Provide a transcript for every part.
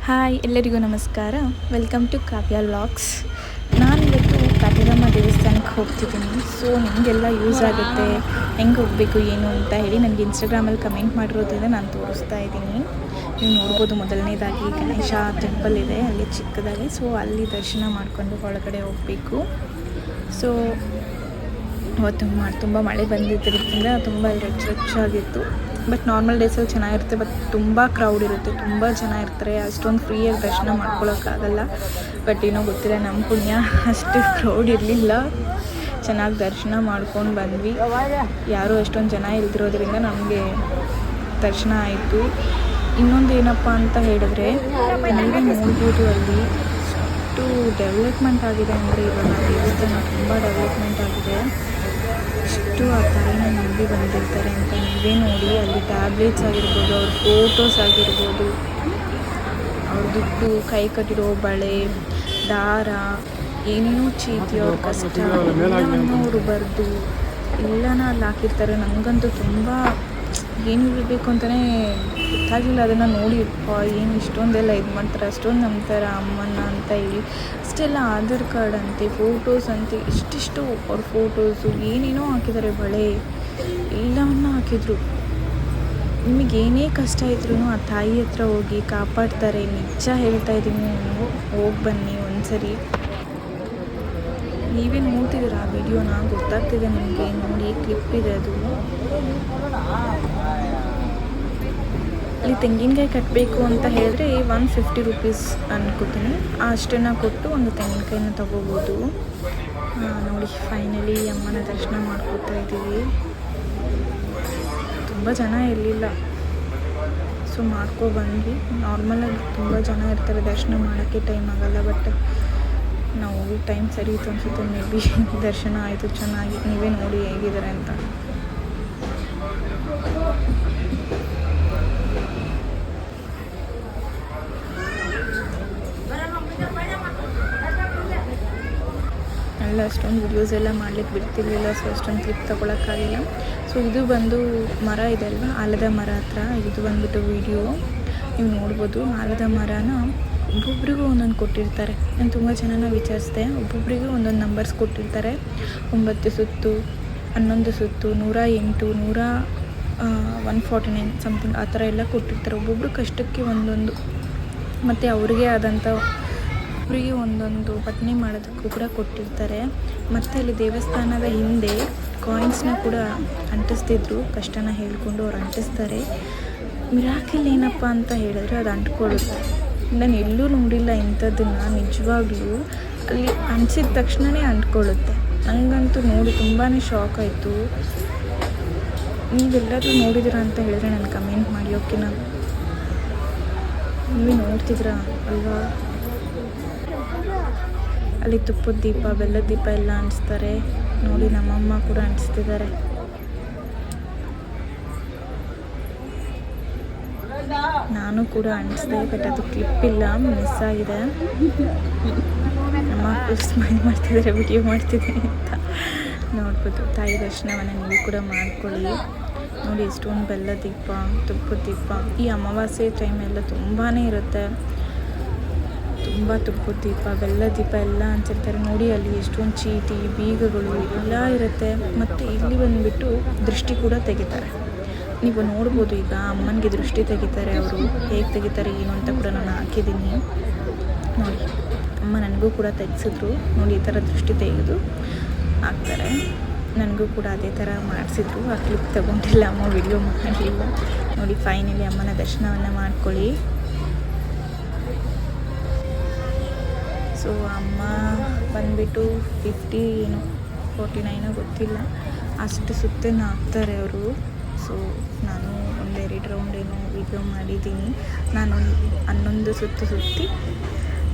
Hi ಎಲ್ಲರಿಗೂ ನಮಸ್ಕಾರ. Welcome to Kavya vlogs. ನಾನಿವತ್ತು ಕಾಟೇರಮ್ಮ ದೇವಸ್ಥಾನಕ್ಕೆ ಹೋಗ್ತಿದ್ದೀನಿ. ಸೊ ನಿಮಗೆಲ್ಲ ಯೂಸ್ ಆಗುತ್ತೆ, ಹೆಂಗೆ ಹೋಗಬೇಕು ಏನು ಅಂತ ಹೇಳಿ ನನಗೆ ಇನ್ಸ್ಟಾಗ್ರಾಮಲ್ಲಿ ಕಮೆಂಟ್ ಮಾಡಿರೋದ್ರಿಂದ ನಾನು ತೋರಿಸ್ತಾ ಇದ್ದೀನಿ. ನೀವು ನೋಡ್ಬೋದು, ಮೊದಲನೇದಾಗಿ ಗಣೇಶ ಟೆಂಪಲ್ ಇದೆ ಅಲ್ಲಿ ಚಿಕ್ಕದಾಗಿ. ಸೊ ಅಲ್ಲಿ ದರ್ಶನ ಮಾಡಿಕೊಂಡು ಒಳಗಡೆ ಹೋಗಬೇಕು. ಸೊ ಅವತ್ತು ತುಂಬ ಮಳೆ ಬಂದಿದ್ದರಿಂದ ತುಂಬ ರೊಚ್ಚಾಗಿತ್ತು. ಬಟ್ ನಾರ್ಮಲ್ ಡೇಸಲ್ಲಿ ಚೆನ್ನಾಗಿರುತ್ತೆ, ಬಟ್ ತುಂಬ ಕ್ರೌಡ್ ಇರುತ್ತೆ, ತುಂಬ ಜನ ಇರ್ತಾರೆ. ಅಷ್ಟೊಂದು ಫ್ರೀಯಾಗಿ ದರ್ಶನ ಮಾಡ್ಕೊಳ್ಳೋಕ್ಕಾಗಲ್ಲ. ಬಟ್ ಏನೋ ಗೊತ್ತಿಲ್ಲ, ನಮ್ಮ ಪುಣ್ಯ ಅಷ್ಟು ಕ್ರೌಡ್ ಇರಲಿಲ್ಲ, ಚೆನ್ನಾಗಿ ದರ್ಶನ ಮಾಡ್ಕೊಂಡು ಬಂದ್ವಿ. ಯಾರೂ ಅಷ್ಟೊಂದು ಜನ ಇಲ್ದಿರೋದ್ರಿಂದ ನಮಗೆ ದರ್ಶನ ಆಯಿತು. ಇನ್ನೊಂದು ಏನಪ್ಪ ಅಂತ ಹೇಳಿದ್ರೆ, ನೀವೇ ನೋಡ್ಬೋದು ಅಲ್ಲಿ ಎಷ್ಟು ಡೆವಲಪ್ಮೆಂಟ್ ಆಗಿದೆ ಅಂದರೆ, ಇವಾಗ ದೇವಸ್ಥಾನ ತುಂಬ ಡೆವಲಪ್ಮೆಂಟ್ ಆಗಿದೆ. ಎಷ್ಟು ಆ ತಾಯಿನ ನಂಬಿ ಬಂದಿರ್ತಾರೆ ಅಂತ ನೀವೇ ನೋಡಿ. ಅಲ್ಲಿ ಟ್ಯಾಬ್ಲೆಟ್ಸ್ ಆಗಿರ್ಬೋದು, ಅವ್ರ ಫೋಟೋಸ್ ಆಗಿರ್ಬೋದು, ಅವ್ರ ದುಡ್ಡು, ಕೈ ಕಟ್ಟಿರೋ ಬಳೆ, ದಾರ, ಏನೇನೋ ಚೀಟಿ, ಅವ್ರ ಕಷ್ಟ ಎಲ್ಲವನ್ನು ಅವರು ಬರೆದು ಎಲ್ಲನ ಅಲ್ಲಿ ಹಾಕಿರ್ತಾರೆ. ನನಗಂತೂ ತುಂಬ ಏನು ಇರಬೇಕು ಅಂತಲೇ ಗೊತ್ತಾಗಲಿಲ್ಲ. ಅದನ್ನು ನೋಡಿ ಏನು ಇಷ್ಟೊಂದೆಲ್ಲ ಇದು ಮಾಡ್ತಾರೆ, ಅಷ್ಟೊಂದು ನಂಬ್ತಾರೆ ಅಮ್ಮನ ಅಂತ ಹೇಳಿ. ಅಷ್ಟೆಲ್ಲ ಆಧಾರ್ ಕಾರ್ಡ್ ಅಂತೆ, ಫೋಟೋಸ್ ಅಂತೆ, ಇಷ್ಟಿಷ್ಟು ಅವ್ರ ಫೋಟೋಸು ಏನೇನೋ ಹಾಕಿದ್ದಾರೆ, ಬಳೆ ಎಲ್ಲವನ್ನು ಹಾಕಿದರು. ನಿಮಗೇನೇ ಕಷ್ಟ ಇದ್ರೂ ಆ ತಾಯಿ ಹತ್ರ ಹೋಗಿ ಕಾಪಾಡ್ತಾರೆ. ನಿಜ ಹೇಳ್ತಾ ಇದ್ದೀನಿ, ನೀವು ಹೋಗಿ ಬನ್ನಿ ಒಂದ್ಸರಿ. ನೀವೇ ನೋಡ್ತಿದ್ದೀರ ಆ ವಿಡಿಯೋನ, ಗೊತ್ತಾಗ್ತಿದೆ ನಿಮಗೆ. ನೋಡಿ, ಕ್ಲಿಪ್ ಇದೆ ಅದು. ಅಲ್ಲಿ ತೆಂಗಿನಕಾಯಿ ಕಟ್ಟಬೇಕು ಅಂತ ಹೇಳಿದ್ರೆ 150 ರೂಪೀಸ್ ಅನ್ಕೋತೀನಿ. ಅಷ್ಟನ್ನು ಕೊಟ್ಟು ಒಂದು ತೆಂಗಿನಕಾಯಿನ ತೊಗೋಬೋದು. ನೋಡಿ, ಫೈನಲಿ ಅಮ್ಮನ ದರ್ಶನ ಮಾಡ್ಕೋತಾ ಇದ್ದೀವಿ. ತುಂಬ ಜನ ಇರಲಿಲ್ಲ, ಸೊ ಮಾಡ್ಕೊಬಂದ್ವಿ. ನಾರ್ಮಲಾಗಿ ತುಂಬ ಜನ ಇರ್ತಾರೆ, ದರ್ಶನ ಮಾಡೋಕ್ಕೆ ಟೈಮ್ ಆಗೋಲ್ಲ. ಬಟ್ ನಾವು ಹೋಗಿ ಟೈಮ್ ಸರಿ ಇತ್ತು ಅನಿಸುತ್ತೆ. ಮೇ ಬಿ ದರ್ಶನ ಆಯಿತು ಚೆನ್ನಾಗಿ. ನೀವೇ ನೋಡಿ ಹೇಗಿದ್ದಾರೆ ಅಂತ. ಎಲ್ಲ ಅಷ್ಟೊಂದು ವಿಡಿಯೋಸ್ ಎಲ್ಲ ಮಾಡ್ಲಿಕ್ಕೆ ಬಿಡ್ತಿರ್ಲಿಲ್ಲ, ಸೊ ಅಷ್ಟೊಂದು ಕ್ಲಿಪ್ ತೊಗೊಳಕ್ಕಾಗಿಲ್ಲ. ಸೊ ಇದು ಬಂದು ಮರ ಇದೆ ಅಲ್ವಾ, ಆಲದ ಮರ ಹತ್ರ ಇದು ಬಂದುಬಿಟ್ಟು ವಿಡಿಯೋ ನೀವು ನೋಡ್ಬೋದು. ಆಲದ ಮರನ ಒಬ್ಬೊಬ್ರಿಗೂ ಒಂದೊಂದು ಕೊಟ್ಟಿರ್ತಾರೆ. ನಾನು ತುಂಬ ಜನನ ವಿಚಾರಿಸಿದೆ, ಒಬ್ಬೊಬ್ರಿಗೂ ಒಂದೊಂದು ನಂಬರ್ಸ್ ಕೊಟ್ಟಿರ್ತಾರೆ. 9 ಸುತ್ತು, 11 ಸುತ್ತು, 108, 149 ಸಮಥಿಂಗ್ ಆ ಥರ ಎಲ್ಲ ಕೊಟ್ಟಿರ್ತಾರೆ. ಒಬ್ಬೊಬ್ರು ಕಷ್ಟಕ್ಕೆ ಒಂದೊಂದು, ಮತ್ತು ಅವ್ರಿಗೆ ಆದಂಥ ಒಬ್ಬರಿಗೆ ಒಂದೊಂದು ಪತ್ನಿ ಮಾಡೋದಕ್ಕೂ ಕೂಡ ಕೊಟ್ಟಿರ್ತಾರೆ. ಮತ್ತು ಇಲ್ಲಿ ದೇವಸ್ಥಾನದ ಹಿಂದೆ ಕಾಯಿನ್ಸ್ನ ಕೂಡ ಅಂಟಿಸ್ತಿದ್ರು. ಕಷ್ಟನ ಹೇಳ್ಕೊಂಡು ಅವ್ರು ಅಂಟಿಸ್ತಾರೆ. ಮಿರಾಕಲ್ ಏನಪ್ಪ ಅಂತ ಹೇಳಿದ್ರೆ ಅದು ಅಂಟ್ಕೊಳ್ಳುತ್ತೆ. ನಾನು ಎಲ್ಲೂ ನೋಡಿಲ್ಲ ಇಂಥದ್ದನ್ನು. ನಿಜವಾಗ್ಲೂ ಅಲ್ಲಿ ಅಂಟಿಸಿದ ತಕ್ಷಣವೇ ಅಂಟ್ಕೊಳ್ಳುತ್ತೆ. ನನಗಂತೂ ನೋಡಿ ತುಂಬಾ ಶಾಕ್ ಆಯಿತು. ನೀವೆಲ್ಲರೂ ನೋಡಿದ್ದೀರಾ ಅಂತ ಹೇಳಿದ್ರೆ ನಾನು ಕಮೆಂಟ್ ಮಾಡಿ, ಓಕೆನಾ? ನೀವೇ ನೋಡ್ತಿದ್ದೀರಾ ಅಲ್ವಾ? ಅಲ್ಲಿ ತುಪ್ಪದ ದೀಪ, ಬೆಲ್ಲದ ದೀಪ ಎಲ್ಲ ಅಂಟಿಸ್ತಾರೆ. ನೋಡಿ, ನಮ್ಮಮ್ಮ ಕೂಡ ಅಂಟಿಸ್ತಿದ್ದಾರೆ. ನಾನು ಕೂಡ ಅಂಟಿಸಿದೆ, ಬಟ್ ಅದು ಕ್ಲಿಪ್ ಇಲ್ಲ, ಮಿಸ್ ಆಗಿದೆ. ನಮ್ಮ ಸ್ಮೈಲ್ ಮಾಡ್ತಿದ್ದಾರೆ, ವಿಡಿಯೋ ಮಾಡ್ತಿದ್ದೀನಿ ಅಂತ ನೋಡ್ಬೋದು. ತಾಯಿ ದರ್ಶನವನ್ನು ನೀವು ಕೂಡ ಮಾಡ್ಕೊಳ್ಳಿ. ನೋಡಿ, ಎಷ್ಟೊಂದು ಬೆಲ್ಲದ ದೀಪ, ತುಪ್ಪದ ದೀಪ. ಈ ಅಮಾವಾಸ್ಯೆ ಟೈಮೆಲ್ಲ ತುಂಬಾ ಇರುತ್ತೆ. ತುಂಬ ತುಪ್ಪದ ದೀಪ, ಬೆಲ್ಲದ ದೀಪ ಎಲ್ಲ ಹಂಚಿರ್ತಾರೆ. ನೋಡಿ, ಅಲ್ಲಿ ಎಷ್ಟೊಂದು ಚೀಟಿ, ಬೀಗಗಳು ಎಲ್ಲ ಇರುತ್ತೆ. ಮತ್ತು ಇಲ್ಲಿ ಬಂದುಬಿಟ್ಟು ದೃಷ್ಟಿ ಕೂಡ ತೆಗಿತಾರೆ. ನೀವು ನೋಡ್ಬೋದು, ಈಗ ಅಮ್ಮನಿಗೆ ದೃಷ್ಟಿ ತೆಗಿತಾರೆ. ಅವರು ಹೇಗೆ ತೆಗಿತಾರೆ ಏನು ಅಂತ ಕೂಡ ನಾನು ಹಾಕಿದ್ದೀನಿ ನೋಡಿ. ಅಮ್ಮ ನನಗೂ ಕೂಡ ತೆಗೆಸಿದ್ರು ನೋಡಿ. ಈ ಥರ ದೃಷ್ಟಿ ತೆಗೆದು ಹಾಕ್ತಾರೆ. ನನಗೂ ಕೂಡ ಅದೇ ಥರ ಮಾಡಿಸಿದ್ರು. ಆ ಕ್ಲಿಪ್ ತೊಗೊಂಡಿಲ್ಲ, ಅಮ್ಮ ವಿಡಿಯೋ ಮಾಡಲಿಲ್ಲ. ನೋಡಿ, ಫೈನಲಿ ಅಮ್ಮನ ದರ್ಶನವನ್ನು ಮಾಡ್ಕೊಳ್ಳಿ. ಸೊ ಅಮ್ಮ ಬಂದುಬಿಟ್ಟು 49 ಗೊತ್ತಿಲ್ಲ, ಅಷ್ಟು ಸುತ್ತನ್ನು ಹಾಕ್ತಾರೆ ಅವರು. ಸೊ ನಾನು 1-2 ರೌಂಡ್ ಏನೋ ವಿಡಿಯೋ ಮಾಡಿದ್ದೀನಿ. ನಾನು 11 ಸುತ್ತು ಸುತ್ತಿ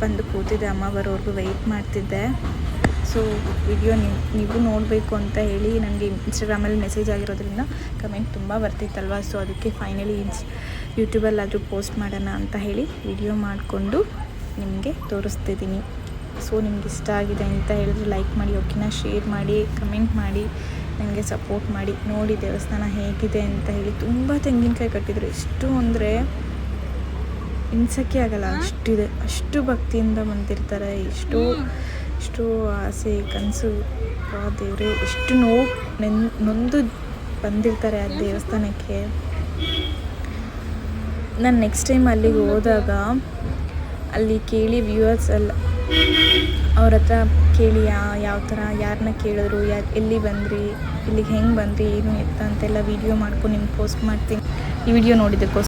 ಬಂದು ಕೂತಿದ್ದೆ. ಅಮ್ಮ ಬರೋವರೆಗೂ ವೆಯ್ಟ್ ಮಾಡ್ತಿದ್ದೆ. ಸೊ ವಿಡಿಯೋ ನೀವು ನೋಡಬೇಕು ಅಂತ ಹೇಳಿ ನನಗೆ ಇನ್ಸ್ಟಾಗ್ರಾಮಲ್ಲಿ ಮೆಸೇಜ್ ಆಗಿರೋದ್ರಿಂದ ಕಮೆಂಟ್ ತುಂಬ ಬರ್ತಿತ್ತಲ್ವ. ಸೊ ಅದಕ್ಕೆ ಫೈನಲಿ ಯೂಟ್ಯೂಬಲ್ಲಾದರೂ ಪೋಸ್ಟ್ ಮಾಡೋಣ ಅಂತ ಹೇಳಿ ವಿಡಿಯೋ ಮಾಡಿಕೊಂಡು ನಿಮಗೆ ತೋರಿಸ್ತಿದ್ದೀನಿ. ಸೊ ನಿಮ್ಗೆ ಇಷ್ಟ ಆಗಿದೆ ಅಂತ ಹೇಳಿದ್ರೆ ಲೈಕ್ ಮಾಡಿ, ಓಕೆನಾ? ಶೇರ್ ಮಾಡಿ, ಕಮೆಂಟ್ ಮಾಡಿ, ನನಗೆ ಸಪೋರ್ಟ್ ಮಾಡಿ. ನೋಡಿ ದೇವಸ್ಥಾನ ಹೇಗಿದೆ ಅಂತ ಹೇಳಿ. ತುಂಬ ತೆಂಗಿನಕಾಯಿ ಕಟ್ಟಿದ್ರು. ಎಷ್ಟು ಅಂದರೆ ಎಣ್ಸೋಕ್ಕೆ ಆಗಲ್ಲ, ಅಷ್ಟಿದೆ. ಅಷ್ಟು ಭಕ್ತಿಯಿಂದ ಬಂದಿರ್ತಾರೆ. ಎಷ್ಟೋ ಆಸೆ ಕನಸು ದೇವರೇ, ಎಷ್ಟು ನೊಂದು ಬಂದಿರ್ತಾರೆ ಆ ದೇವಸ್ಥಾನಕ್ಕೆ. ನಾನು ನೆಕ್ಸ್ಟ್ ಟೈಮ್ ಅಲ್ಲಿಗೆ ಹೋದಾಗ ಅಲ್ಲಿ ಕೇಳಿ ವ್ಯೂವರ್ಸ್ ಎಲ್ಲ ಅವ್ರ ಹತ್ರ ಕೇಳಿ ಯಾವ ಥರ ಯಾರನ್ನ ಕೇಳಿದ್ರು, ಎಲ್ಲಿ ಬಂದ್ರಿ, ಇಲ್ಲಿಗೆ ಹೆಂಗೆ ಬಂದ್ರಿ, ಏನು ಎತ್ತ ಅಂತೆಲ್ಲ ವೀಡಿಯೋ ಮಾಡ್ಕೊಂಡು ನಿಮ್ಗೆ ಪೋಸ್ಟ್ ಮಾಡ್ತೀನಿ. ಈ ವಿಡಿಯೋ ನೋಡಿದ್ದಕ್ಕೋಸ್ಕರ